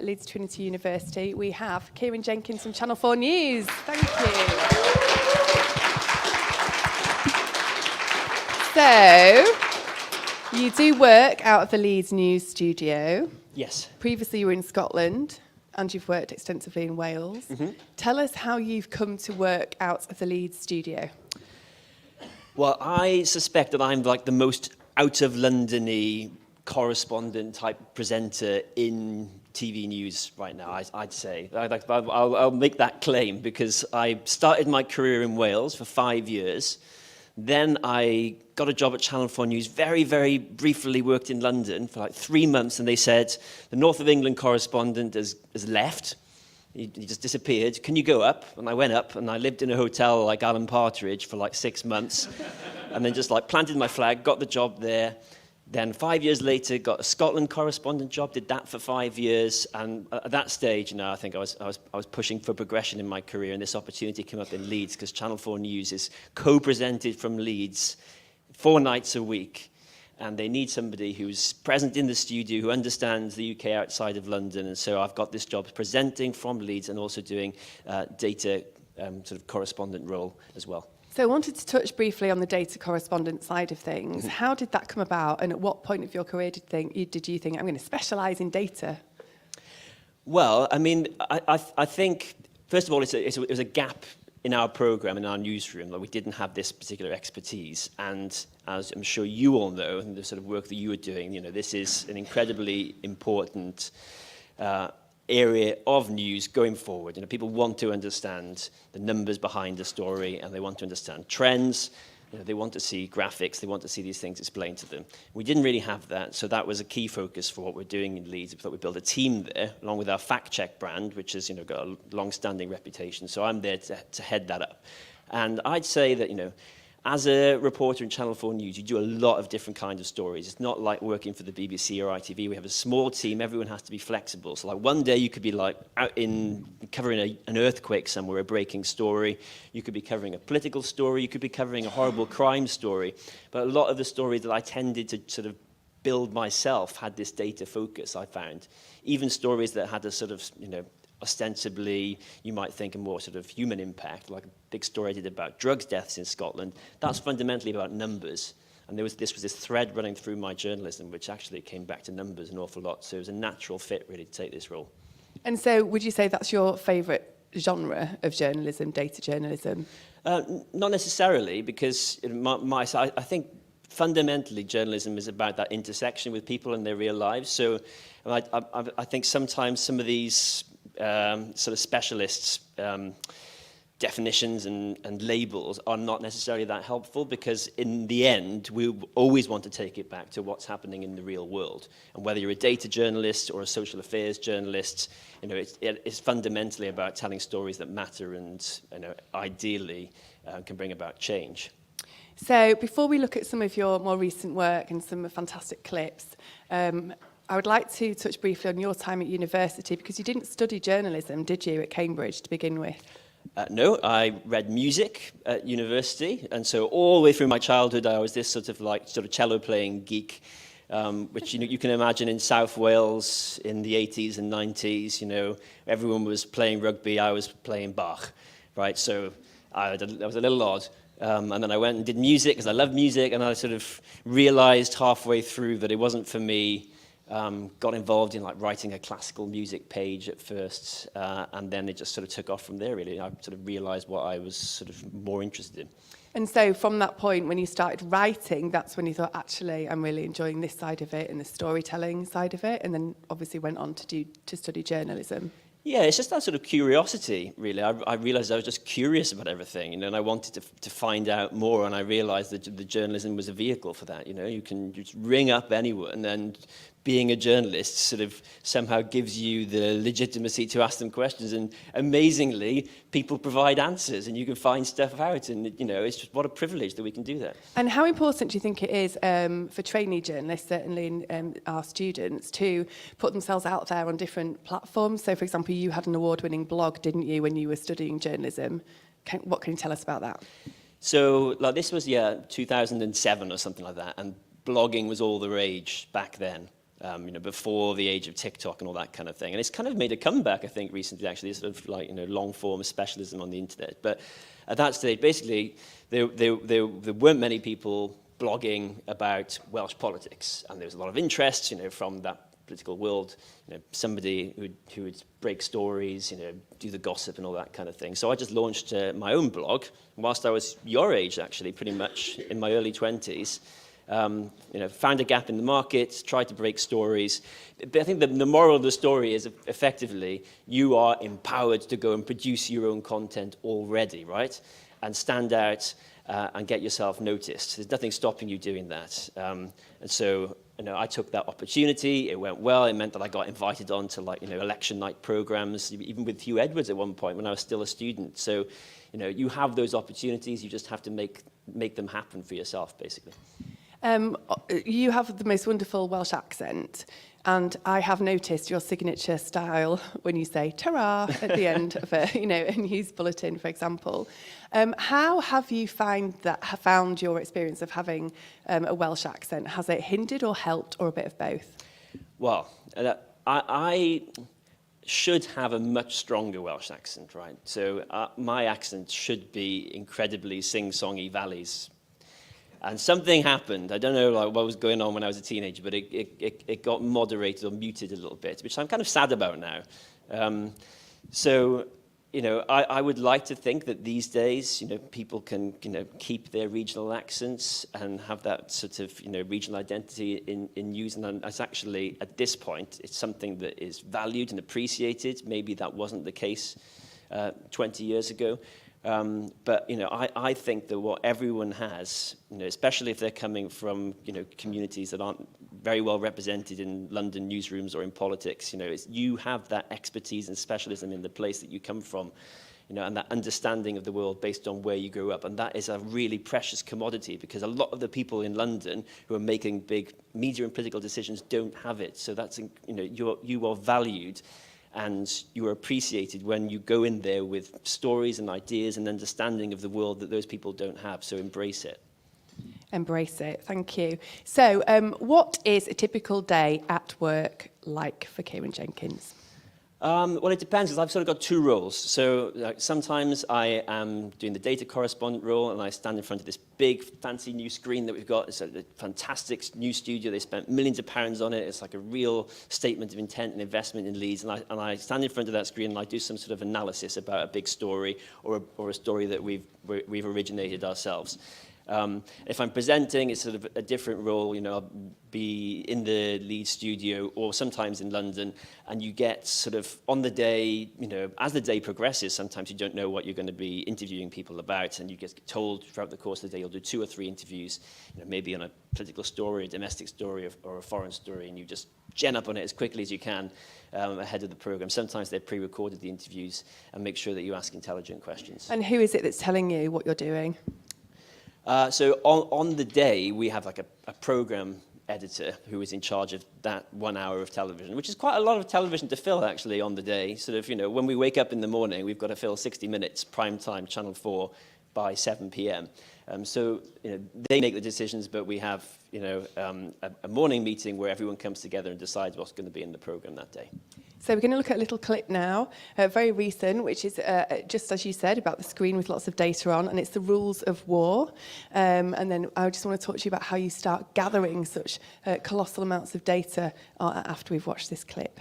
at Leeds Trinity University, we have Ciaran Jenkins from Channel 4 News. Thank you. So, you do work out of the Leeds News studio. Yes. Previously, you were in Scotland, and you've worked extensively in Wales. Tell us how you've come to work out of the Leeds studio. Well, I suspect that I'm like the most out of London-y correspondent type presenter in TV news right now, I'd say. I'll make that claim because I started my career in Wales for 5 years. Then I got a job at Channel 4 News, very, very briefly worked in London for like 3 months, and they said, the North of England correspondent has left. He just disappeared. Can you go up? And I went up, and I lived in a hotel like Alan Partridge for like 6 months, and then just like planted my flag, got the job there. Then 5 years later, got a Scotland correspondent job, did that for 5 years, and at that stage, I think I was pushing for progression in my career, and this opportunity came up in Leeds because Channel 4 News is co-presented from Leeds 4 nights a week. And they need somebody who's present in the studio, who understands the UK outside of London. And so I've got this job presenting from Leeds and also doing data sort of correspondent role as well. So I wanted to touch briefly on the data correspondent side of things. How did that come about? And at what point of your career did you think, I'm going to specialise in data? Well, I mean, I think, first of all, it was a gap in our program, in our newsroom, that we didn't have this particular expertise. And as I'm sure you all know, and the sort of work that you are doing, this is an incredibly important area of news going forward. People want to understand the numbers behind the story, and they want to understand trends. They want to see graphics, they want to see these things explained to them. We didn't really have that, so that was a key focus for what we're doing in Leeds. We thought we'd build a team there, along with our fact-check brand, which has got a long-standing reputation, so I'm there to head that up. And I'd say that, as a reporter in Channel 4 News, you do a lot of different kinds of stories. It's not like working for the BBC or ITV. We have a small team. Everyone has to be flexible. So like one day you could be like out in covering an earthquake somewhere, a breaking story. You could be covering a political story. You could be covering a horrible crime story. But a lot of the stories that I tended to sort of build myself had this data focus, I found. Even stories that had a sort of, ostensibly, you might think, a more sort of human impact, like a big story I did about drugs deaths in Scotland. That's fundamentally about numbers. And this was this thread running through my journalism, which actually came back to numbers an awful lot. So it was a natural fit, really, to take this role. And so would you say that's your favourite genre of journalism, data journalism? Not necessarily, because I think fundamentally journalism is about that intersection with people in their real lives. So I think sometimes some of these sort of specialists' definitions and labels are not necessarily that helpful, because in the end we always want to take it back to what's happening in the real world. And whether you're a data journalist or a social affairs journalist, it's fundamentally about telling stories that matter and ideally can bring about change. So before we look at some of your more recent work and some fantastic clips, I would like to touch briefly on your time at university, because you didn't study journalism, did you, at Cambridge to begin with? No, I read music at university, and so all the way through my childhood I was this sort of cello playing geek, which you can imagine in South Wales in the 80s and 90s. Everyone was playing rugby, I was playing Bach, right? So I was a little odd. And then I went and did music because I love music, and I sort of realized halfway through that it wasn't for me. Got involved in writing a classical music page at first, and then it just sort of took off from there, really. I sort of realized what I was sort of more interested in. And so from that point, when you started writing, that's when you thought, actually, I'm really enjoying this side of it and the storytelling side of it, and then obviously went on to study journalism. Yeah, it's just that sort of curiosity, really. I realized I was just curious about everything, and I wanted to find out more, and I realized that the journalism was a vehicle for that. You can just ring up anyone, and being a journalist sort of somehow gives you the legitimacy to ask them questions, and amazingly, people provide answers, and you can find stuff out, and it's just what a privilege that we can do that. And how important do you think it is for trainee journalists, certainly our students, to put themselves out there on different platforms? So, for example, you had an award-winning blog, didn't you, when you were studying journalism? What can you tell us about that? So, this was 2007 or something like that, and blogging was all the rage back then. before the age of TikTok and all that kind of thing. And it's kind of made a comeback, I think, recently, actually, sort of like, long-form specialism on the internet. But at that stage, basically, there weren't many people blogging about Welsh politics. And there was a lot of interest, from that political world, somebody who would break stories, do the gossip and all that kind of thing. So I just launched my own blog, whilst I was your age, actually, pretty much, in my early 20s. Found a gap in the market, tried to break stories. But I think the moral of the story is effectively you are empowered to go and produce your own content already, right? And stand out and get yourself noticed. There's nothing stopping you doing that. And so, I took that opportunity. It went well. It meant that I got invited on to election night programs, even with Hugh Edwards at one point when I was still a student. So, you have those opportunities. You just have to make them happen for yourself, basically. You have the most wonderful Welsh accent, and I have noticed your signature style when you say "ta-ra" at the end of a news bulletin, for example. How have you found your experience of having a Welsh accent? Has it hindered or helped, or a bit of both? Well, I should have a much stronger Welsh accent, right? So my accent should be incredibly sing-songy valleys. And something happened. I don't know what was going on when I was a teenager, but it got moderated or muted a little bit, which I'm kind of sad about now. I would like to think that these days, people can, keep their regional accents and have that sort of, regional identity in use. And it's actually, at this point, it's something that is valued and appreciated. Maybe that wasn't the case 20 years ago. But I think that what everyone has, especially if they're coming from communities that aren't very well represented in London newsrooms or in politics, is you have that expertise and specialism in the place that you come from, and that understanding of the world based on where you grew up, and that is a really precious commodity because a lot of the people in London who are making big media and political decisions don't have it. So that's you are valued. And you are appreciated when you go in there with stories and ideas and understanding of the world that those people don't have. So embrace it. Embrace it. Thank you. So what is a typical day at work like for Ciaran Jenkins? Well, it depends, because I've sort of got two roles. So sometimes I am doing the data correspondent role, and I stand in front of this big, fancy new screen that we've got. It's a fantastic new studio. They spent millions of pounds on it. It's like a real statement of intent and investment in Leeds. And I stand in front of that screen, and I do some sort of analysis about a big story or a story that we've originated ourselves. If I'm presenting, it's sort of a different role. I'll be in the Leeds studio or sometimes in London, and you get sort of on the day, as the day progresses, sometimes you don't know what you're going to be interviewing people about, and you get told throughout the course of the day you'll do 2 or 3 interviews, maybe on a political story, a domestic story, or a foreign story, and you just gen up on it as quickly as you can ahead of the program. Sometimes they've pre-recorded the interviews and make sure that you ask intelligent questions. And who is it that's telling you what you're doing? So on the day, we have like a program editor who is in charge of that 1 hour of television, which is quite a lot of television to fill, actually, on the day. Sort of, when we wake up in the morning, we've got to fill 60 minutes, prime time, Channel 4, by 7 p.m. So, they make the decisions, but we have, a morning meeting where everyone comes together and decides what's going to be in the program that day. So we're going to look at a little clip now, very recent, which is, just as you said, about the screen with lots of data on, and it's the rules of war. And then I just want to talk to you about how you start gathering such colossal amounts of data after we've watched this clip.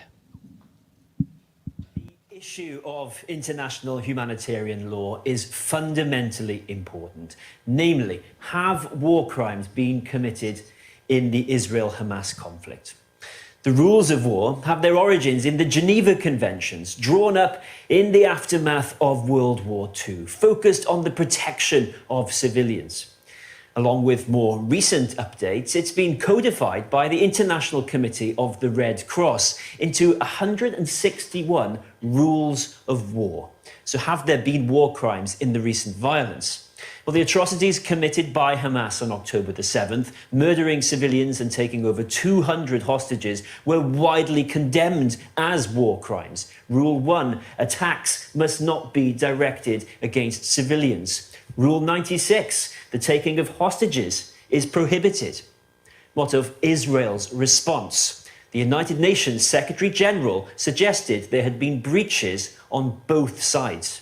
The issue of international humanitarian law is fundamentally important. Namely, have war crimes been committed in the Israel-Hamas conflict? The rules of war have their origins in the Geneva Conventions, drawn up in the aftermath of World War II, focused on the protection of civilians. Along with more recent updates, it's been codified by the International Committee of the Red Cross into 161 rules of war. So have there been war crimes in the recent violence? Well, the atrocities committed by Hamas on October the 7th, murdering civilians and taking over 200 hostages, were widely condemned as war crimes. Rule 1, attacks must not be directed against civilians. Rule 96, the taking of hostages is prohibited. What of Israel's response? The United Nations Secretary General suggested there had been breaches on both sides.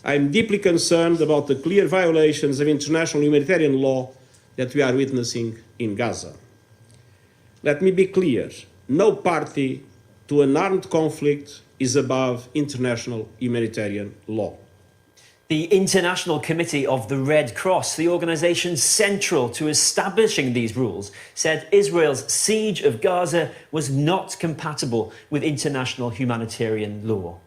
I'm deeply concerned about the clear violations of international humanitarian law that we are witnessing in Gaza. Let me be clear, no party to an armed conflict is above international humanitarian law. The International Committee of the Red Cross, the organisation central to establishing these rules, said Israel's siege of Gaza was not compatible with international humanitarian law.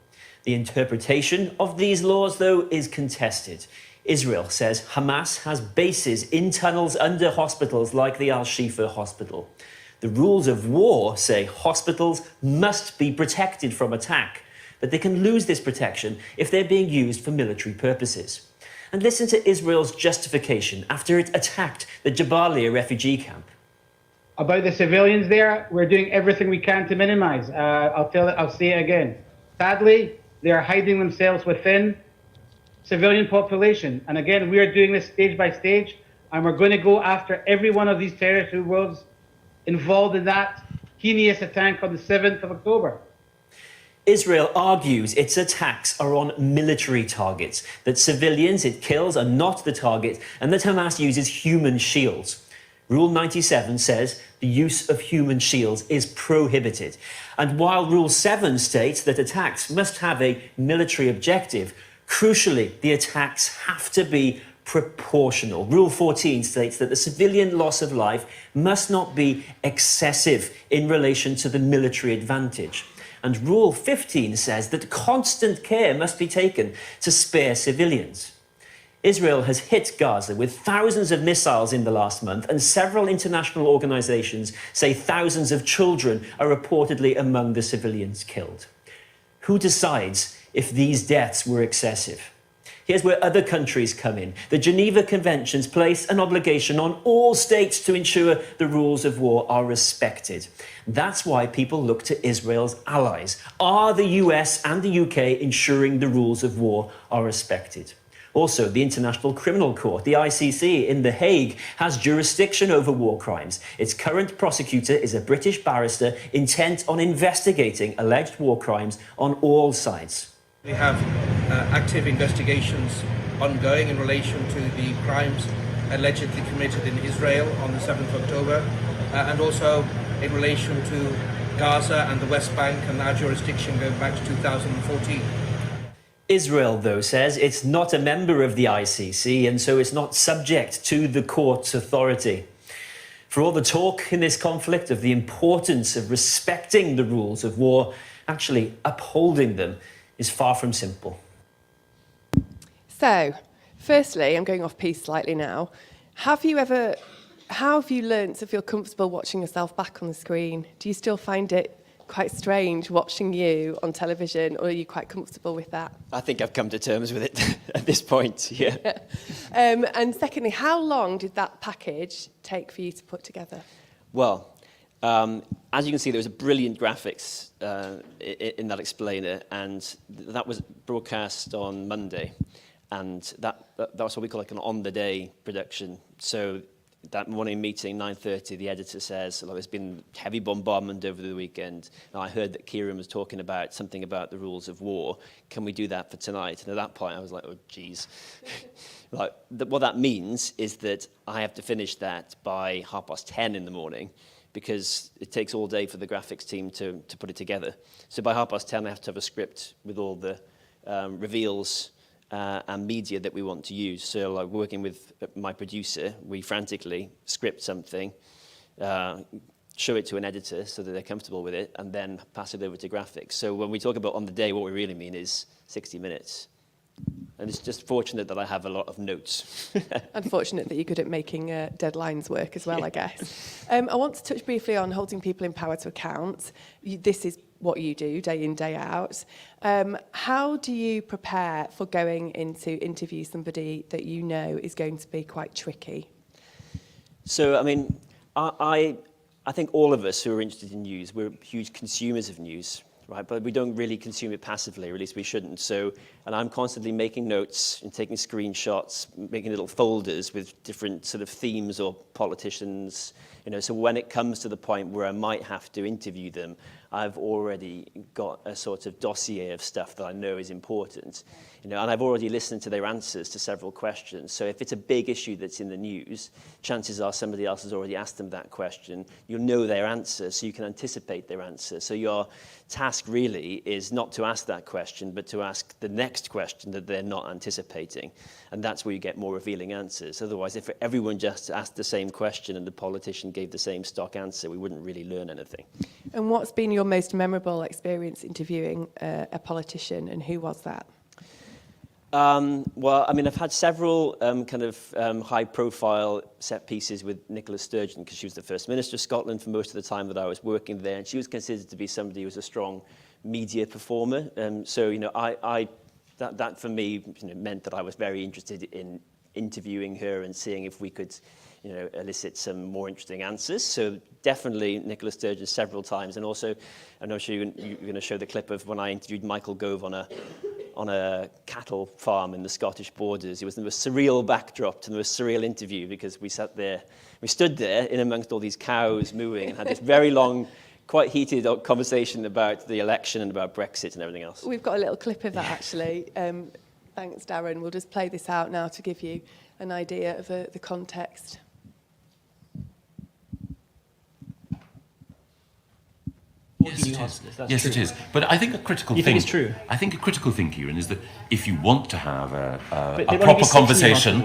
The interpretation of these laws, though, is contested. Israel says Hamas has bases in tunnels under hospitals like the Al-Shifa hospital. The rules of war say hospitals must be protected from attack, but they can lose this protection if they're being used for military purposes. And listen to Israel's justification after it attacked the Jabalia refugee camp. About the civilians there, we're doing everything we can to minimize. I'll say it again. Sadly, they are hiding themselves within civilian population. And again, we are doing this stage by stage, and we're going to go after every one of these terrorists who was involved in that heinous attack on the 7th of October. Israel argues its attacks are on military targets, that civilians it kills are not the target, and that Hamas uses human shields. Rule 97 says the use of human shields is prohibited. And while Rule 7 states that attacks must have a military objective, crucially, the attacks have to be proportional. Rule 14 states that the civilian loss of life must not be excessive in relation to the military advantage. And Rule 15 says that constant care must be taken to spare civilians. Israel has hit Gaza with thousands of missiles in the last month, and several international organisations say thousands of children are reportedly among the civilians killed. Who decides if these deaths were excessive? Here's where other countries come in. The Geneva Conventions place an obligation on all states to ensure the rules of war are respected. That's why people look to Israel's allies. Are the US and the UK ensuring the rules of war are respected? Also, the International Criminal Court, the ICC in The Hague, has jurisdiction over war crimes. Its current prosecutor is a British barrister intent on investigating alleged war crimes on all sides. We have active investigations ongoing in relation to the crimes allegedly committed in Israel on the 7th of October, and also in relation to Gaza and the West Bank and our jurisdiction going back to 2014. Israel, though, says it's not a member of the ICC and so it's not subject to the court's authority. For all the talk in this conflict of the importance of respecting the rules of war, actually upholding them is far from simple. So, firstly, I'm going off piece slightly now. How have you learnt to feel comfortable watching yourself back on the screen? Do you still find it quite strange watching you on television, or are you quite comfortable with that? I think I've come to terms with it at this point, yeah. And secondly, how long did that package take for you to put together? Well, as you can see, there was a brilliant graphics in that explainer, and that was broadcast on Monday. And that's what we call like an on-the-day production. So that morning meeting, 9:30, the editor says, well, there's been heavy bombardment over the weekend. And I heard that Ciaran was talking about something about the rules of war. Can we do that for tonight? And at that point, I was like, oh, geez. What that means is that I have to finish that by 10:30 in the morning, because it takes all day for the graphics team to put it together. So by 10:30, I have to have a script with all the reveals and media that we want to use. So like working with my producer, we frantically script something, show it to an editor so that they're comfortable with it, and then pass it over to graphics. So when we talk about on the day, what we really mean is 60 minutes. And it's just fortunate that I have a lot of notes. Unfortunate that you're good at making deadlines work as well, I guess. I want to touch briefly on holding people in power to account. This is what you do day in, day out. How do you prepare for going in to interview somebody that you know is going to be quite tricky? So, I mean, I think all of us who are interested in news, we're huge consumers of news, right? But we don't really consume it passively, or at least we shouldn't. So, and I'm constantly making notes and taking screenshots, making little folders with different sort of themes or politicians, So when it comes to the point where I might have to interview them, I've already got a sort of dossier of stuff that I know is important, and I've already listened to their answers to several questions. So if it's a big issue that's in the news, chances are somebody else has already asked them that question. You'll know their answer, so you can anticipate their answer. So your task really is not to ask that question, but to ask the next question that they're not anticipating. And that's where you get more revealing answers. Otherwise, if everyone just asked the same question and the politician gave the same stock answer, we wouldn't really learn anything. And what's been your most memorable experience interviewing a politician, and who was that? Well, I mean, I've had several high-profile set pieces with Nicola Sturgeon, because she was the First Minister of Scotland for most of the time that I was working there, and she was considered to be somebody who was a strong media performer. So, that for me meant that I was very interested in interviewing her and seeing if we could, elicit some more interesting answers. So definitely Nicola Sturgeon several times, and also, I'm not sure you're going to show the clip of when I interviewed Michael Gove on a cattle farm in the Scottish borders. It was the most surreal backdrop to the most surreal interview, because we stood there in amongst all these cows mooing and had this very long, quite heated conversation about the election and about Brexit and everything else. We've got a little clip of that, actually. Thanks, Darren. We'll just play this out now to give you an idea of the context. Yes, it is. Yes, it is. But I think a critical thing... You think it's true? I think a critical thing, Ciaran, is that if you want to have a proper conversation...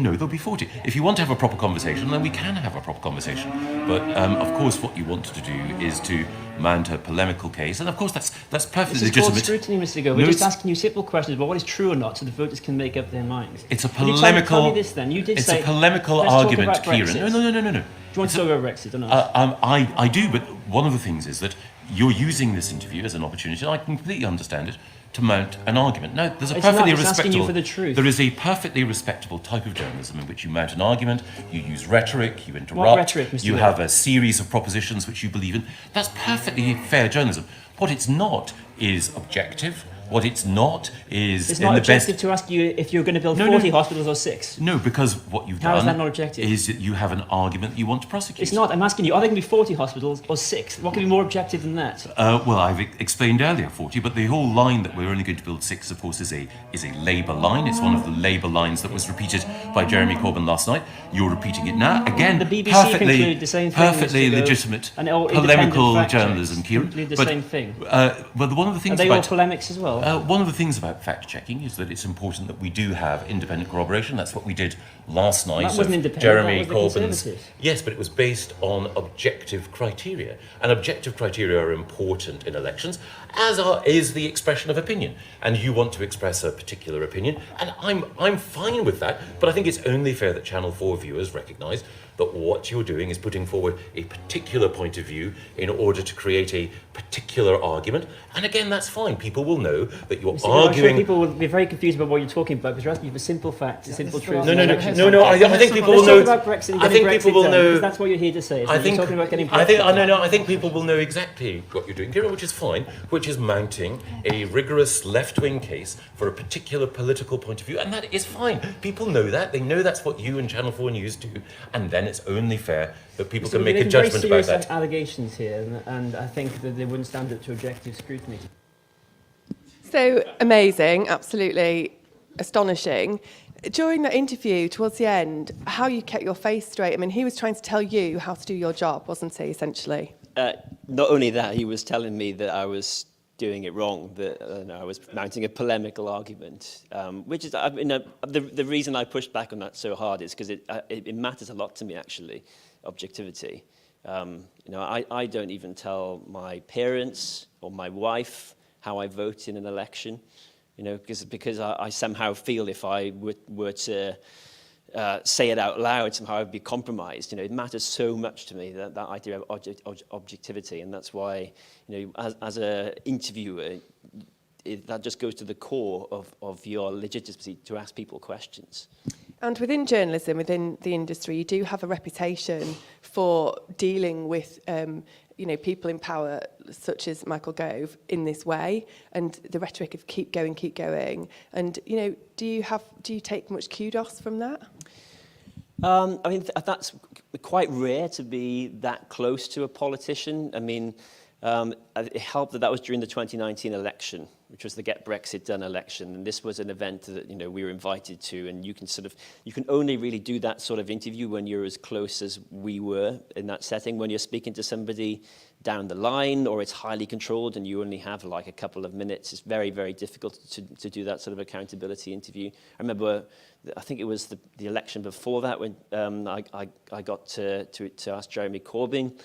No, there'll be 40. If you want to have a proper conversation, then we can have a proper conversation. But, of course, what you want to do is to mount a polemical case. And, of course, that's perfectly legitimate. This is called scrutiny, Mr. Gove. We're just asking you simple questions about what is true or not, so the voters can make up their minds. It's a polemical... Tell me this, then. You did say... It's a polemical argument, Ciaran. No. Do you want to talk about Brexit or not? I do, but one of the things is that you're using this interview as an opportunity, and I completely understand it, to mount an argument. Now, there's a perfectly asking you for the truth. There is a perfectly respectable type of journalism in which you mount an argument, you use rhetoric, you interrupt, what rhetoric, Mr. you Gove? have a series of propositions which you believe in. That's perfectly fair journalism. What it's not is objective. What it's not is it's in not the objective best... to ask you if you're going to build 40 hospitals or 6. No, because what you've How done is that not objective? is that you have an argument that you want to prosecute. It's not. I'm asking you, are there going to be 40 hospitals or 6? What can be more objective than that? Well, I've explained earlier 40, but the whole line that we're only going to build 6, of course, is a Labour line. It's one of the Labour lines that was repeated by Jeremy Corbyn last night. You're repeating it now. Again, the BBC concluded the same thing, perfectly Mr. Gove, legitimate and all polemical independent journalism, Ciaran. conclude the But, same thing. well, one of the things Are they about... all polemics as well? One of the things about fact-checking is that it's important that we do have independent corroboration. That's what we did last night. That wasn't independent, Jeremy that was the Corbyn's... Conservatives. Yes, but it was based on objective criteria. And objective criteria are important in elections, as is the expression of opinion. And you want to express a particular opinion, and I'm fine with that, but I think it's only fair that Channel 4 viewers recognise that what you're doing is putting forward a particular point of view in order to create a particular argument. And again, that's fine. People will know that you're arguing... People will be very confused about what you're talking about, because you're asking you for simple facts and simple truths. No, I think people will know... Let's talk about Brexit and getting Brexit done, because that's what you're here to say. I think, you're talking about getting Brexit done. I think people will know exactly what you're doing, which is fine, which is mounting a rigorous left-wing case for a particular political point of view, and that is fine. People know that. They know that's what you and Channel 4 News do, and then it's only fair that people can make a judgment about that. Very serious allegations here, and I think that they wouldn't stand up to objective scrutiny. So amazing, absolutely astonishing. During that interview, towards the end, how you kept your face straight. I mean, he was trying to tell you how to do your job, wasn't he, essentially? Not only that, he was telling me that I was doing it wrong, that I was mounting a polemical argument, which is, the reason I pushed back on that so hard is because it matters a lot to me, actually, objectivity. I don't even tell my parents or my wife how I vote in an election, because I somehow feel if I were to say it out loud, somehow I'd be compromised. It matters so much to me, that idea of objectivity, and that's why, as an interviewer, that just goes to the core of your legitimacy to ask people questions. And within journalism, within the industry, you do have a reputation for dealing with people in power, such as Michael Gove, in this way, and the rhetoric of keep going. And do you take much kudos from that? I mean, that's quite rare to be that close to a politician. I mean, it helped that was during the 2019 election, which was the Get Brexit Done election. And this was an event that, we were invited to. And you can only really do that sort of interview when you're as close as we were in that setting. When you're speaking to somebody down the line, or it's highly controlled and you only have like a couple of minutes, it's very, very difficult to do that sort of accountability interview. I remember, I think it was the election before that when I got to ask Jeremy Corbyn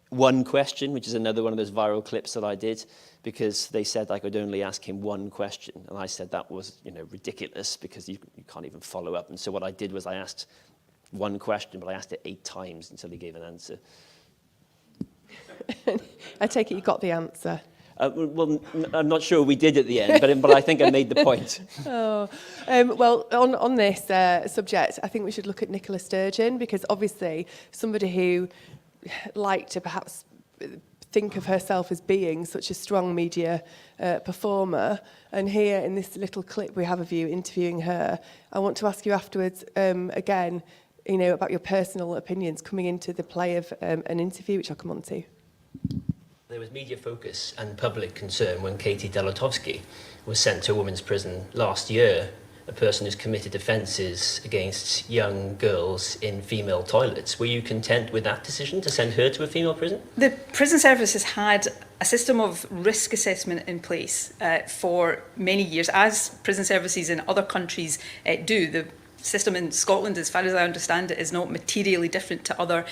one question, which is another one of those viral clips that I did, because they said I could only ask him one question. And I said that was, ridiculous, because you can't even follow up. And so what I did was I asked one question, but I asked it 8 times until he gave an answer. I take it you got the answer. Well, I'm not sure we did at the end, but I think I made the point. Well, on this subject, I think we should look at Nicola Sturgeon, because obviously somebody who liked to perhaps think of herself as being such a strong media performer, and here in this little clip we have of you interviewing her, I want to ask you afterwards again, about your personal opinions coming into the play of an interview, which I'll come on to. There was media focus and public concern when Katie Delotowski was sent to a women's prison last year, a person who's committed offences against young girls in female toilets. Were you content with that decision to send her to a female prison? The prison service has had a system of risk assessment in place for many years, as prison services in other countries do. The system in Scotland, as far as I understand it, is not materially different to other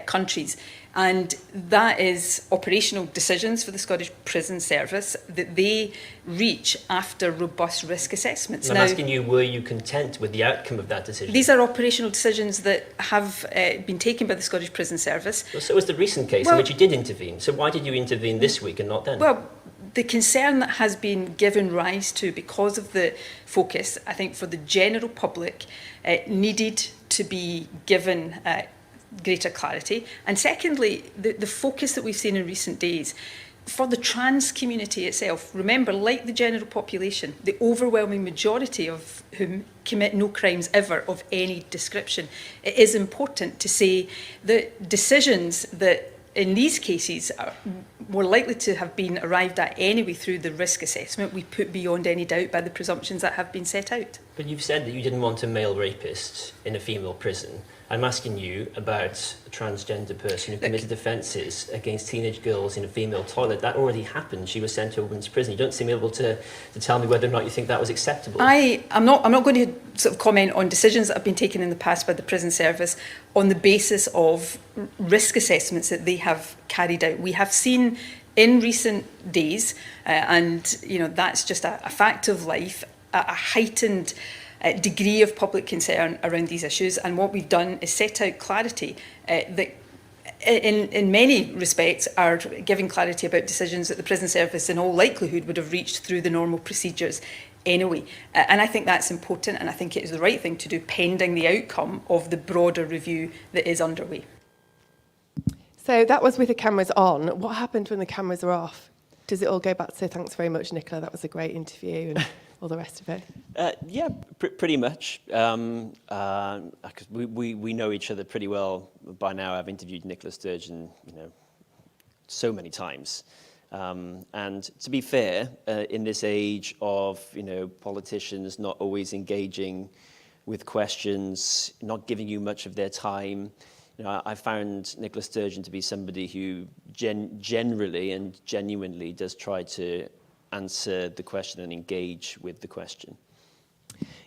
countries. And that is operational decisions for the Scottish Prison Service that they reach after robust risk assessments. I'm asking you, were you content with the outcome of that decision? These are operational decisions that have been taken by the Scottish Prison Service. Well, so was the recent case in which you did intervene. So why did you intervene this week and not then? Well, the concern that has been given rise to because of the focus, I think, for the general public, needed to be given greater clarity. And secondly, the focus that we've seen in recent days for the trans community itself. Remember, like the general population, the overwhelming majority of whom commit no crimes ever of any description. It is important to say that decisions that in these cases are more likely to have been arrived at anyway through the risk assessment we put beyond any doubt by the presumptions that have been set out. But you've said that you didn't want a male rapist in a female prison. I'm asking you about a transgender person who committed offences against teenage girls in a female toilet. That already happened. She was sent to a women's prison. You don't seem able to tell me whether or not you think that was acceptable. I'm not going to sort of comment on decisions that have been taken in the past by the prison service on the basis of risk assessments that they have carried out. We have seen in recent days, and that's just a fact of life, a heightened degree of public concern around these issues, and what we've done is set out clarity that in many respects are giving clarity about decisions that the prison service in all likelihood would have reached through the normal procedures anyway. And I think that's important, and I think it is the right thing to do pending the outcome of the broader review that is underway. So that was with the cameras on. What happened when the cameras are off? Does it all go back to thanks very much, Nicola, that was a great interview, and all the rest of it? Yeah, pretty much. Because we know each other pretty well by now. I've interviewed Nicola Sturgeon, so many times. And to be fair, in this age of politicians not always engaging with questions, not giving you much of their time, I found Nicola Sturgeon to be somebody who generally and genuinely does try to answer the question and engage with the question.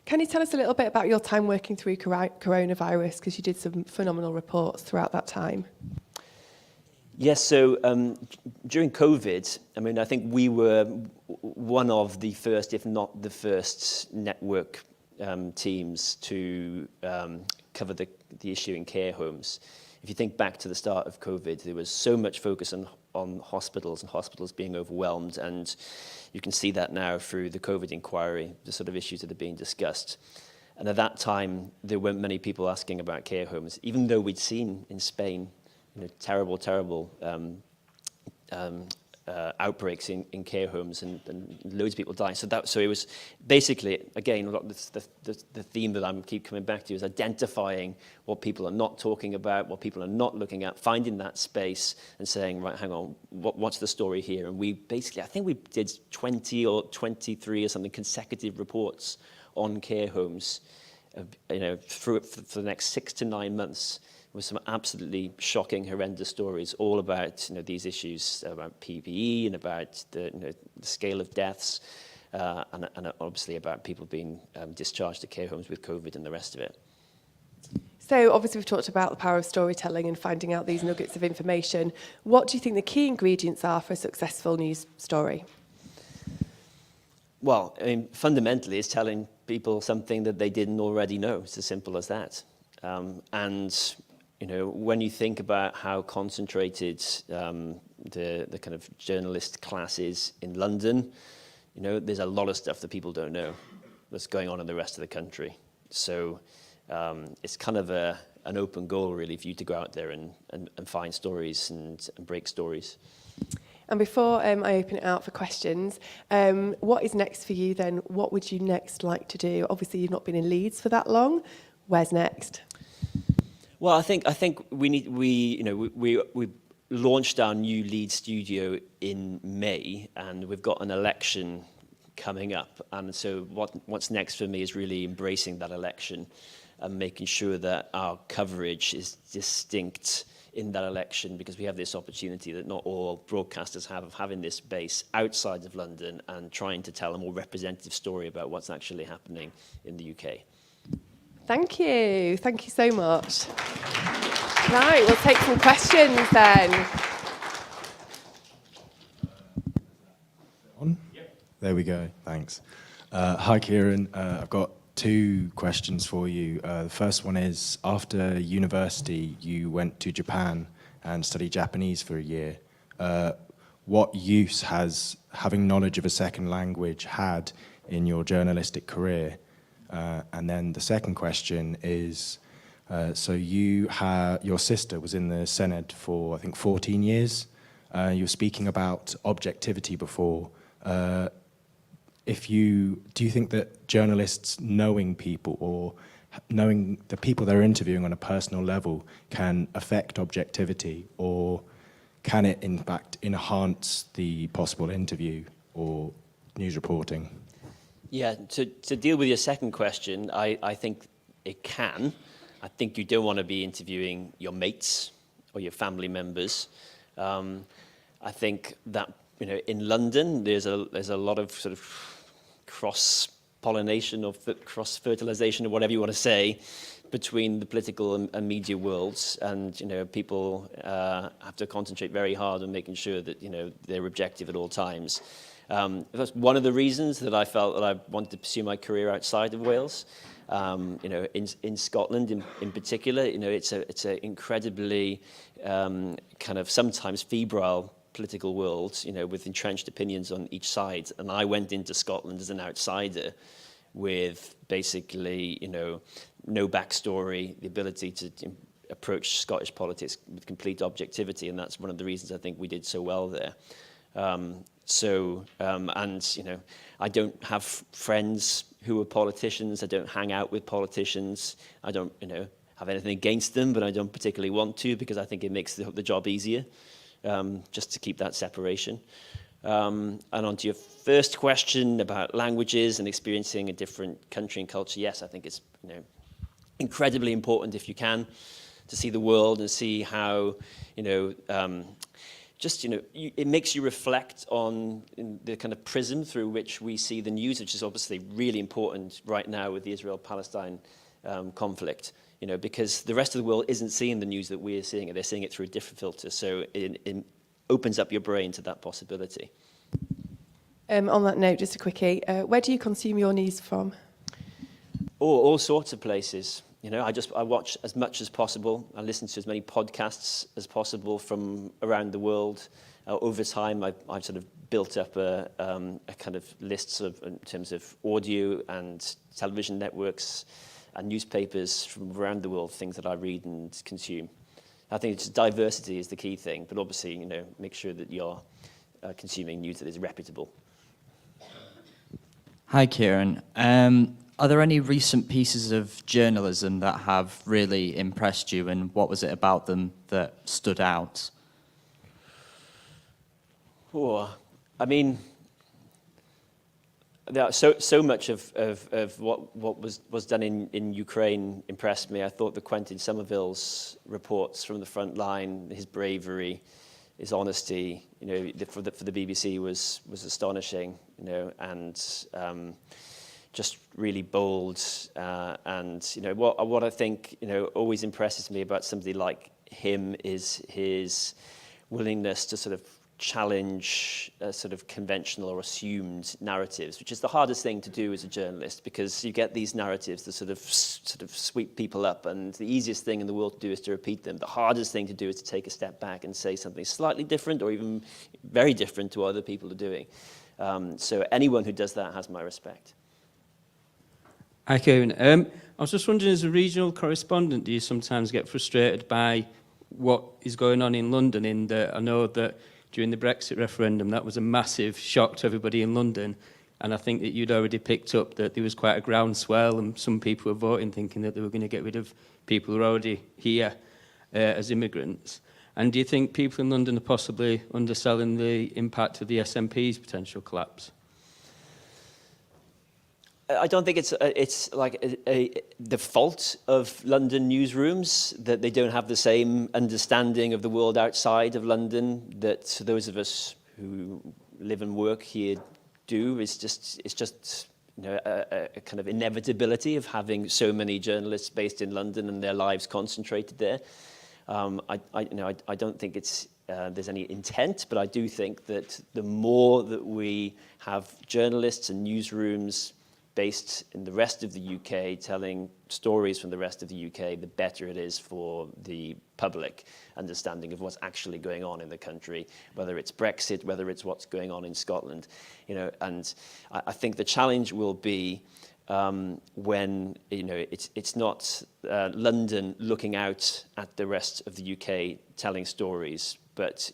Can you tell us a little bit about your time working through coronavirus, because you did some phenomenal reports throughout that time? Yes, so during COVID, I think we were one of the first, if not the first, network teams to cover the issue in care homes. If you think back to the start of COVID, there was so much focus on hospitals and hospitals being overwhelmed, and you can see that now through the COVID inquiry, the sort of issues that are being discussed. And at that time, there weren't many people asking about care homes, even though we'd seen in Spain terrible outbreaks in care homes and loads of people dying. So it was basically, again, the theme that I keep coming back to is identifying what people are not talking about, what people are not looking at, finding that space and saying, right, hang on, what's the story here? And we basically, I think we did 20 or 23 or something consecutive reports on care homes, for the next 6 to 9 months, with some absolutely shocking, horrendous stories, all about these issues about PPE and about the scale of deaths, and obviously about people being discharged to care homes with COVID and the rest of it. So obviously we've talked about the power of storytelling and finding out these nuggets of information. What do you think the key ingredients are for a successful news story? Well, I mean, fundamentally, it's telling people something that they didn't already know. It's as simple as that. And when you think about how concentrated the kind of journalist class is in London, there's a lot of stuff that people don't know that's going on in the rest of the country. So it's kind of an open goal, really, for you to go out there and find stories and break stories. And before I open it out for questions, what is next for you then? What would you next like to do? Obviously, you've not been in Leeds for that long. Where's next? Well, I think we launched our new Leeds studio in May, and we've got an election coming up. And so what's next for me is really embracing that election and making sure that our coverage is distinct in that election, because we have this opportunity that not all broadcasters have of having this base outside of London and trying to tell a more representative story about what's actually happening in the UK. Thank you. Thank you so much. Right, we'll take some questions then. On? There we go. Thanks. Hi, Ciaran. I've got 2 questions for you. The first one is, after university, you went to Japan and studied Japanese for a year. What use has having knowledge of a second language had in your journalistic career? And then the second question is, so your sister was in the Senate for, I think, 14 years. You were speaking about objectivity before. Do you think that journalists knowing people or knowing the people they're interviewing on a personal level can affect objectivity, or can it in fact enhance the possible interview or news reporting? Yeah, to deal with your second question, I think it can. I think you don't want to be interviewing your mates or your family members. I think that in London there's a lot of sort of cross-pollination or cross-fertilization or whatever you want to say between the political and media worlds, and people have to concentrate very hard on making sure that they're objective at all times. That's one of the reasons that I felt that I wanted to pursue my career outside of Wales. In Scotland in particular, it's an incredibly kind of sometimes febrile political world, with entrenched opinions on each side. And I went into Scotland as an outsider with basically, no backstory, the ability to approach Scottish politics with complete objectivity. And that's one of the reasons I think we did so well there. I don't have friends who are politicians. I don't hang out with politicians. I don't, have anything against them, but I don't particularly want to, because I think it makes the job easier. Just to keep that separation. And on to your first question about languages and experiencing a different country and culture, yes, I think it's incredibly important, if you can, to see the world and see how it makes you reflect on the kind of prism through which we see the news, which is obviously really important right now with the Israel-Palestine conflict. Because the rest of the world isn't seeing the news that we're seeing it. They're seeing it through a different filter. So it opens up your brain to that possibility. On that note, just a quickie, where do you consume your news from? All sorts of places. I watch as much as possible. I listen to as many podcasts as possible from around the world. Over time, I've sort of built up a kind of lists in terms of audio and television networks and newspapers from around the world, things that I read and consume. I think diversity is the key thing, but obviously, make sure that you're consuming news that is reputable. Hi, Ciaran. Are there any recent pieces of journalism that have really impressed you, and what was it about them that stood out? Oh, I mean, there so much of what was done in Ukraine impressed me. I thought that Quentin Somerville's reports from the front line, his bravery, his honesty, for the BBC was astonishing, and just really bold. And what I think always impresses me about somebody like him is his willingness to sort of challenge sort of conventional or assumed narratives, which is the hardest thing to do as a journalist, because you get these narratives that sort of sweep people up, and the easiest thing in the world to do is to repeat them. The hardest thing to do is to take a step back and say something slightly different, or even very different to what other people are doing. So anyone who does that has my respect. Hi, Ciaran. I was just wondering, as a regional correspondent, do you sometimes get frustrated by what is going on in London? In that I know that during the Brexit referendum, that was a massive shock to everybody in London. And I think that you'd already picked up that there was quite a groundswell, and some people were voting thinking that they were going to get rid of people who are already here as immigrants. And do you think people in London are possibly underselling the impact of the SNP's potential collapse? I don't think it's like the fault of London newsrooms that they don't have the same understanding of the world outside of London that those of us who live and work here do. It's just a kind of inevitability of having so many journalists based in London and their lives concentrated there. I don't think there's any intent, but I do think that the more that we have journalists and newsrooms based in the rest of the UK, telling stories from the rest of the UK, the better it is for the public understanding of what's actually going on in the country, whether it's Brexit, whether it's what's going on in Scotland. And I think the challenge will be when it's not London looking out at the rest of the UK telling stories, but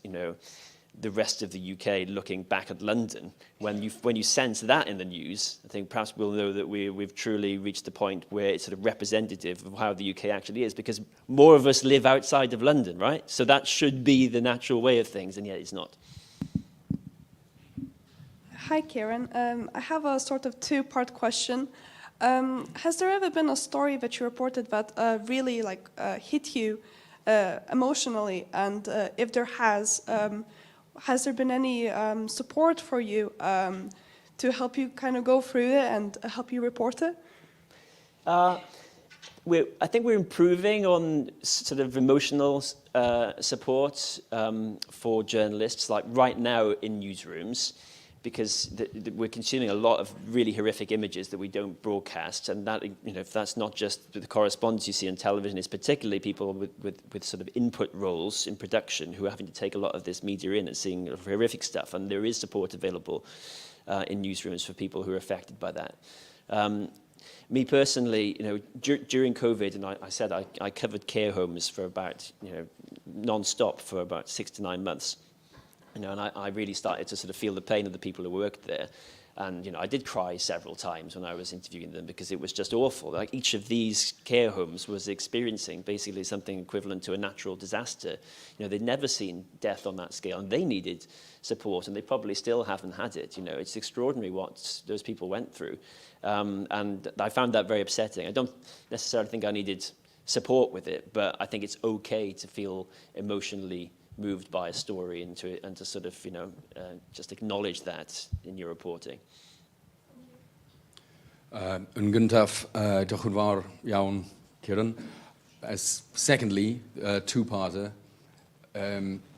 the rest of the UK looking back at London. When you sense that in the news, I think perhaps we'll know that we've truly reached the point where it's sort of representative of how the UK actually is, because more of us live outside of London, right? So that should be the natural way of things, and yet it's not. Hi, Ciaran. I have a sort of two-part question. Has there ever been a story that you reported that really hit you emotionally? And if there has there been any support for you to help you kind of go through it and help you report it? I think we're improving on sort of emotional support for journalists, like right now in newsrooms, because we're consuming a lot of really horrific images that we don't broadcast, and that, if that's not just the correspondence you see on television, it's particularly people with sort of input roles in production who are having to take a lot of this media in and seeing horrific stuff, and there is support available in newsrooms for people who are affected by that. Me personally, during COVID, and I said I covered care homes for about, non-stop for about 6 to 9 months. And I really started to sort of feel the pain of the people who worked there. And, I did cry several times when I was interviewing them, because it was just awful. Like, each of these care homes was experiencing basically something equivalent to a natural disaster. They'd never seen death on that scale, and they needed support, and they probably still haven't had it. It's extraordinary what those people went through. And I found that very upsetting. I don't necessarily think I needed support with it, but I think it's okay to feel emotionally moved by a story and to sort of, just acknowledge that in your reporting. Yn gyntaf, diolch yn fawr iawn, Ciaran. Secondly, two-parter,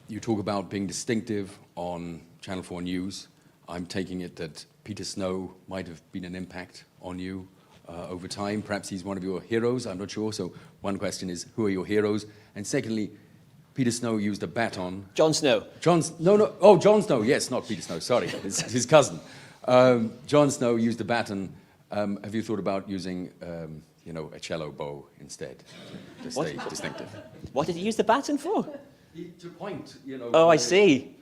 you talk about being distinctive on Channel 4 News. I'm taking it that Peter Snow might have been an impact on you over time. Perhaps he's one of your heroes, I'm not sure. So one question is, who are your heroes? And secondly, Peter Snow used a baton. Jon Snow. Jon Snow, yes, not Peter Snow, sorry, his cousin. Jon Snow used a baton. Have you thought about using, a cello bow instead to stay distinctive? What did he use the baton for? To point, Oh, I see.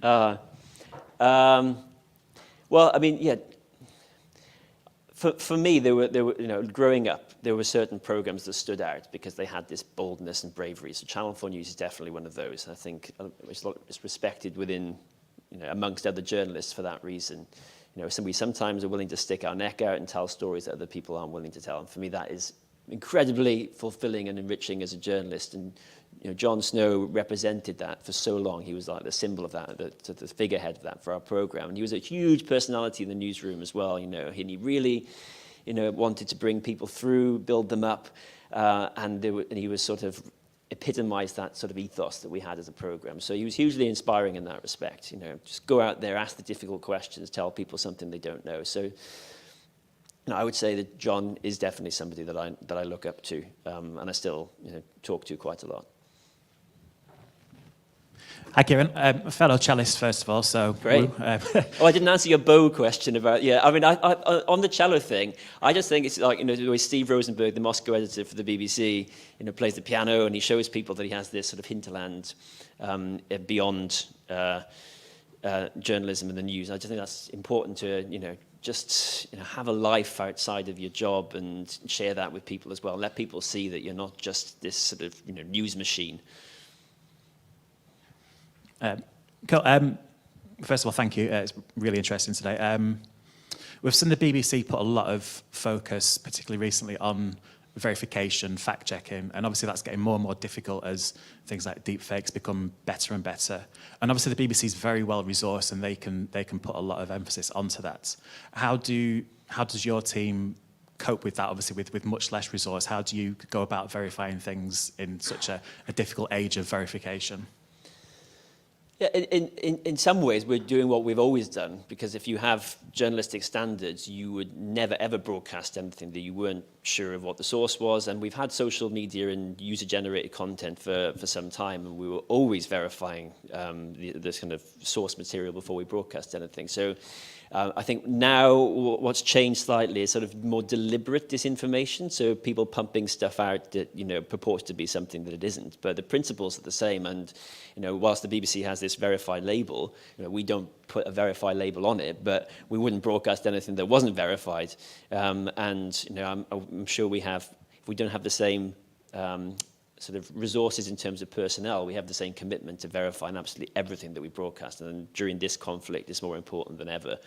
Well, I mean, yeah. For me, there were, you know, growing up, there were certain programs that stood out because they had this boldness and bravery. So Channel 4 News is definitely one of those. I think it's respected within, you know, amongst other journalists for that reason. You know, we sometimes are willing to stick our neck out and tell stories that other people aren't willing to tell. And for me, that is incredibly fulfilling and enriching as a journalist. And you know, Jon Snow represented that for so long. He was like the symbol of that, the figurehead of that for our program. And he was a huge personality in the newsroom as well. You know, and he really, you know, wanted to bring people through, build them up, and he was sort of epitomized that sort of ethos that we had as a program. So he was hugely inspiring in that respect. You know, just go out there, ask the difficult questions, tell people something they don't know. So, you know, I would say that Jon is definitely somebody that I look up to, and I still, you know, talk to quite a lot. Hi, Ciaran. A fellow cellist, first of all, so... Great. Oh, I didn't answer your bow question about... Yeah, I mean, I, on the cello thing, I just think it's like, you know, the way Steve Rosenberg, the Moscow editor for the BBC, you know, plays the piano and he shows people that he has this sort of hinterland beyond journalism and the news. I just think that's important to, you know, just, you know, have a life outside of your job and share that with people as well. Let people see that you're not just this sort of, you know, news machine. Cool. First of all, thank you. It's really interesting today. We've seen the BBC put a lot of focus, particularly recently, on verification, fact-checking, and obviously that's getting more and more difficult as things like deepfakes become better and better. And obviously the BBC is very well resourced, and they can put a lot of emphasis onto that. How does your team cope with that? Obviously, with much less resource, how do you go about verifying things in such a difficult age of verification? Yeah, in some ways, we're doing what we've always done, because if you have journalistic standards, you would never, ever broadcast anything that you weren't sure of what the source was. And we've had social media and user-generated content for some time, and we were always verifying this kind of source material before we broadcast anything. So I think now what's changed slightly is sort of more deliberate disinformation. So people pumping stuff out that, you know, purports to be something that it isn't. But the principles are the same. And, you know, whilst the BBC has this verified label, you know, we don't put a verified label on it, but we wouldn't broadcast anything that wasn't verified. And, you know, I'm sure if we don't have the same sort of resources in terms of personnel, we have the same commitment to verifying absolutely everything that we broadcast. And during this conflict, it's more important than ever.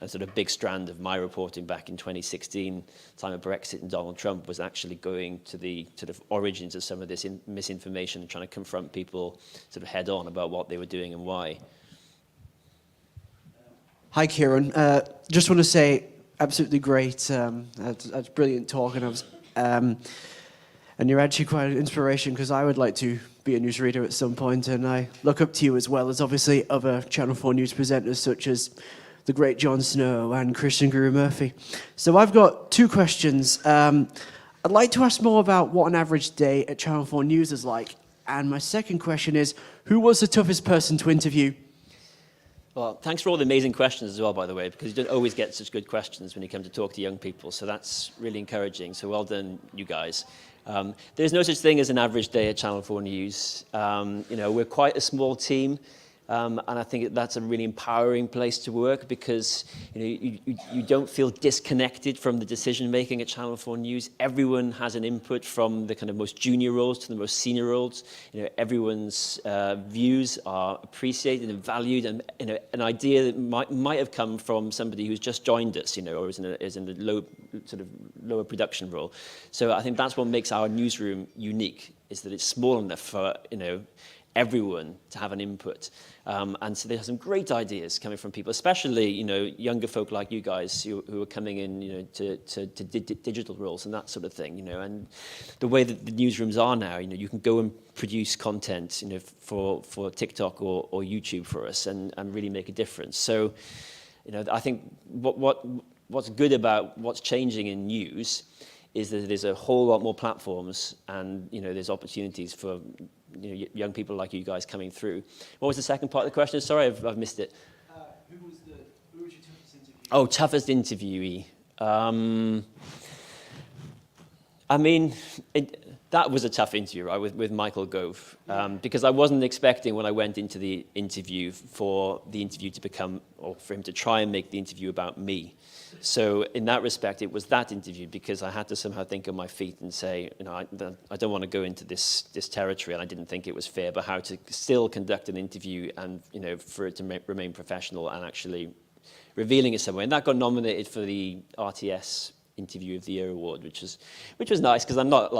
And sort of big strand of my reporting back in 2016, time of Brexit and Donald Trump, was actually going to the sort of origins of some of this misinformation and trying to confront people sort of head on about what they were doing and why. Hi, Ciaran. Just want to say, absolutely great. That's brilliant talk, and you're actually quite an inspiration, because I would like to be a newsreader at some point, and I look up to you as well as obviously other Channel 4 News presenters such as the great Jon Snow and Christian Guru Murphy. So I've got two questions. I'd like to ask more about what an average day at Channel 4 News is like. And my second question is, who was the toughest person to interview? Well, thanks for all the amazing questions as well, by the way, because you don't always get such good questions when you come to talk to young people. So that's really encouraging. So well done, you guys. There's no such thing as an average day at Channel 4 News. You know, we're quite a small team, and I think that's a really empowering place to work, because you know, you don't feel disconnected from the decision making at Channel 4 News. Everyone has an input, from the kind of most junior roles to the most senior roles. You know, everyone's views are appreciated and valued, and you know, an idea that might have come from somebody who's just joined us, you know, or is in a lower production role. So I think that's what makes our newsroom unique, is that it's small enough for, you know, everyone to have an input. And so there's some great ideas coming from people, especially, you know, younger folk like you guys who are coming in, you know, to digital roles and that sort of thing, you know. And the way that the newsrooms are now, you know, you can go and produce content, you know, for TikTok or YouTube for us and really make a difference. So, you know, I think what's good about what's changing in news is that there's a whole lot more platforms, and you know, there's opportunities for, you know, young people like you guys coming through. What was the second part of the question? Sorry, I've missed it. Who was your toughest interviewee? Oh, toughest interviewee. I mean, that was a tough interview, right, with Michael Gove, because I wasn't expecting when I went into the interview for the interview to become, or for him to try and make the interview about me. So in that respect, it was that interview, because I had to somehow think on my feet and say, you know, I don't want to go into this territory, and I didn't think it was fair, but how to still conduct an interview and, you know, for it to remain professional and actually revealing it somewhere. And that got nominated for the RTS Interview of the Year award, which was nice, because I'm not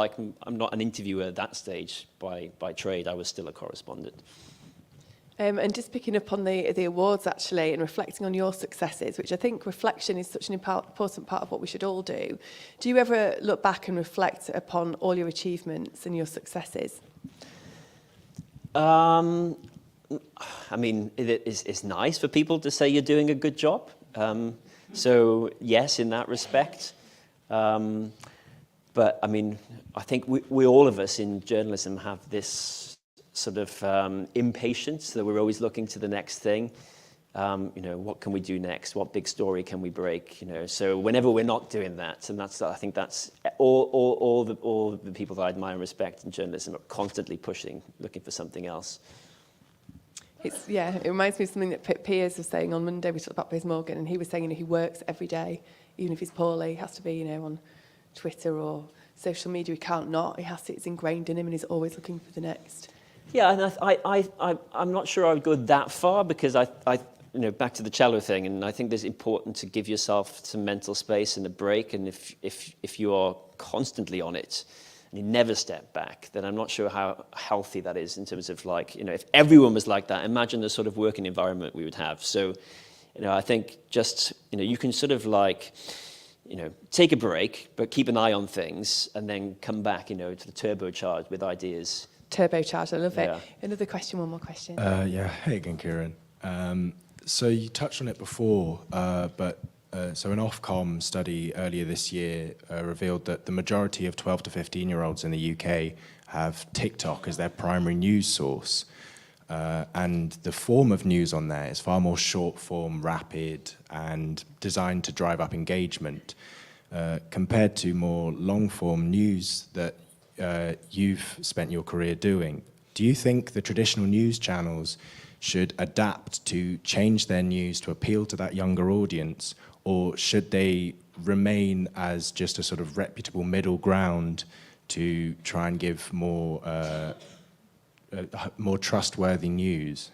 an interviewer at that stage by trade. I was still a correspondent. And just picking up on the awards, actually, and reflecting on your successes, which I think reflection is such an important part of what we should all do. Do you ever look back and reflect upon all your achievements and your successes? I mean, it's nice for people to say you're doing a good job. So yes, in that respect. But I mean, I think we all of us in journalism have this sort of impatience that we're always looking to the next thing. You know, what can we do next? What big story can we break? You know, so whenever we're not doing that, and I think that's all the people that I admire and respect in journalism are constantly pushing, looking for something else. It reminds me of something that Piers was saying on Monday. We talked about Piers Morgan, and he was saying, you know, he works every day, even if he's poorly. He has to be, you know, on Twitter or social media. He can't not. It's ingrained in him, and he's always looking for the next. Yeah, and I'm not sure I would go that far, because I you know, back to the cello thing, and I think it's important to give yourself some mental space and a break. And if you are constantly on it, and you never step back, then I'm not sure how healthy that is in terms of, like, you know, if everyone was like that, imagine the sort of working environment we would have. So, you know, I think just, you know, you can sort of, like, you know, take a break, but keep an eye on things, and then come back, you know, to the turbocharge with ideas. Turbocharged, I love it. Yeah. Another question, one more question. Hey again, Ciaran. So you touched on it before, but so an Ofcom study earlier this year revealed that the majority of 12 to 15-year-olds in the UK have TikTok as their primary news source. And the form of news on there is far more short form, rapid, and designed to drive up engagement, compared to more long form news that you've spent your career doing. Do you think the traditional news channels should adapt to change their news to appeal to that younger audience, or should they remain as just a sort of reputable middle ground to try and give more trustworthy news?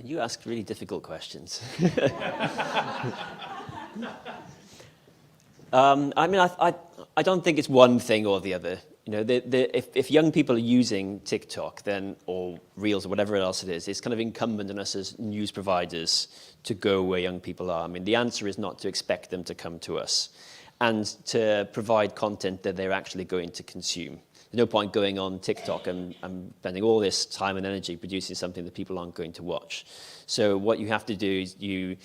You ask really difficult questions. I mean, I don't think it's one thing or the other. You know, if young people are using TikTok, then, or Reels or whatever else it is, it's kind of incumbent on us as news providers to go where young people are. I mean, the answer is not to expect them to come to us, and to provide content that they're actually going to consume. There's no point going on TikTok and spending all this time and energy producing something that people aren't going to watch. So what you have to do is you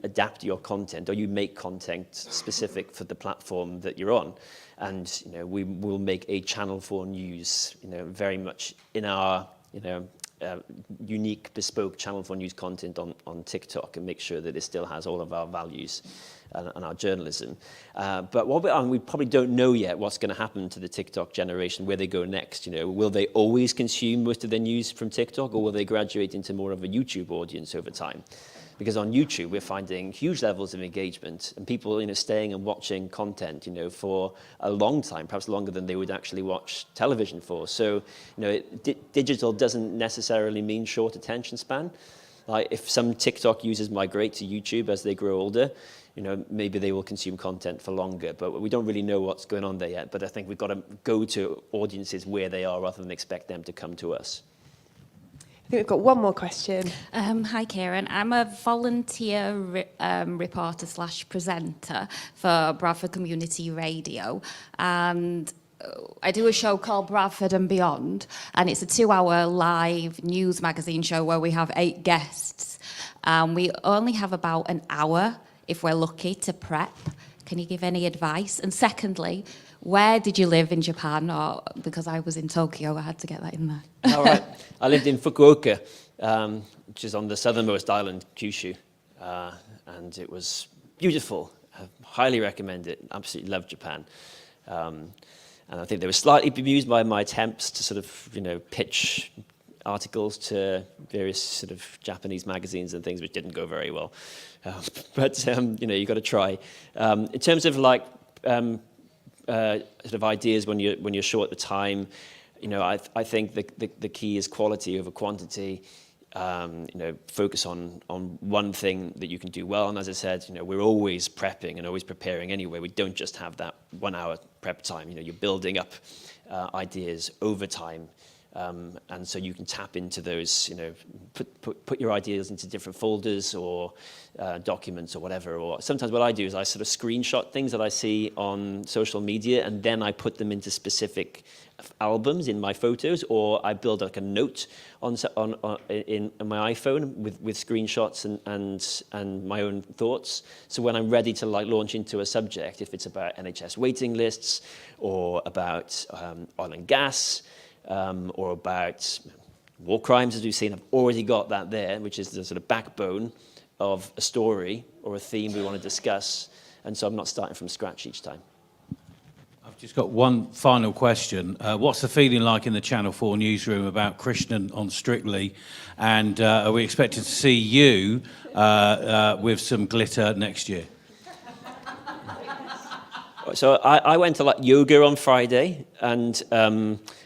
adapt your content, or you make content specific for the platform that you're on. And, you know, we will make a Channel 4 News, you know, very much in our, you know, unique, bespoke Channel 4 News content on TikTok, and make sure that it still has all of our values and our journalism. But we probably don't know yet what's going to happen to the TikTok generation, where they go next. You know, will they always consume most of their news from TikTok, or will they graduate into more of a YouTube audience over time? Because on YouTube, we're finding huge levels of engagement, and people, you know, staying and watching content, you know, for a long time, perhaps longer than they would actually watch television for. So, you know, digital doesn't necessarily mean short attention span. Like, if some TikTok users migrate to YouTube as they grow older, you know, maybe they will consume content for longer, but we don't really know what's going on there yet. But I think we've got to go to audiences where they are, rather than expect them to come to us. I think we've got one more question. Hi, Ciaran. I'm a volunteer reporter / presenter for Bradford Community Radio, and I do a show called Bradford and Beyond, and it's a 2-hour live news magazine show where we have 8 guests. We only have about an hour, if we're lucky, to prep. Can you give any advice? And secondly, where did you live in Japan? Or, because I was in Tokyo, I had to get that in there. All right. I lived in Fukuoka, which is on the southernmost island, Kyushu, and it was beautiful. I highly recommend it. Absolutely love Japan. And I think they were slightly bemused by my attempts to sort of, you know, pitch articles to various sort of Japanese magazines and things, which didn't go very well. But you know, you've got to try. In terms of like sort of ideas when you're short the time, you know, I think the key is quality over quantity. You know, focus on one thing that you can do well. And as I said, you know, we're always prepping and always preparing anyway. We don't just have that 1 hour prep time. You know, you're building up ideas over time. And so you can tap into those, you know, put your ideas into different folders or documents or whatever. Or sometimes what I do is I sort of screenshot things that I see on social media, and then I put them into specific albums in my photos, or I build like a note in my iPhone with screenshots and my own thoughts. So when I'm ready to like launch into a subject, if it's about NHS waiting lists or about oil and gas, or about war crimes, as we've seen, I've already got that there, which is the sort of backbone of a story or a theme we want to discuss. And so I'm not starting from scratch each time. I've just got one final question. What's the feeling like in the Channel 4 newsroom about Krishnan on Strictly? And are we expected to see you with some glitter next year? So I went to like yoga on Friday, and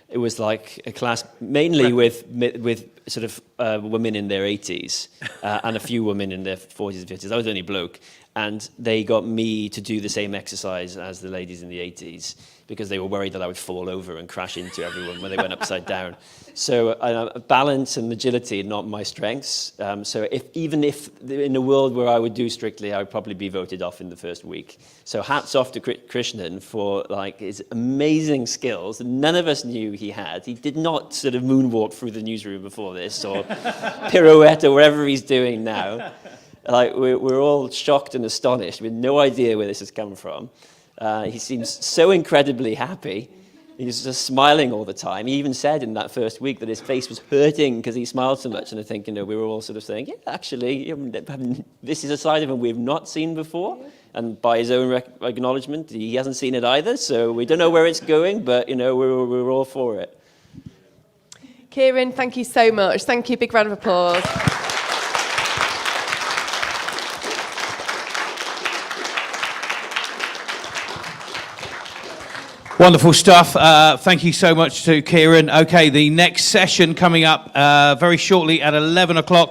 it was like a class mainly with sort of women in their 80s and a few women in their 40s and 50s. I was the only bloke. And they got me to do the same exercise as the ladies in the 80s because they were worried that I would fall over and crash into everyone when they went upside down. So balance and agility are not my strengths. So even if in a world where I would do Strictly, I would probably be voted off in the first week. So hats off to Krishnan for like his amazing skills that none of us knew he had. He did not sort of moonwalk through the newsroom before this or pirouette or whatever he's doing now. Like we're all shocked and astonished with no idea where this has come from. He seems so incredibly happy. He's just smiling all the time. He even said in that first week that his face was hurting because he smiled so much. And I think, you know, we were all sort of saying, yeah, actually, this is a side of him we've not seen before. And by his own acknowledgement, he hasn't seen it either. So we don't know where it's going, but, you know, we're all for it. Ciaran, thank you so much. Thank you. Big round of applause. Wonderful stuff. Thank you so much to Ciaran. Okay, the next session coming up very shortly at 11 o'clock.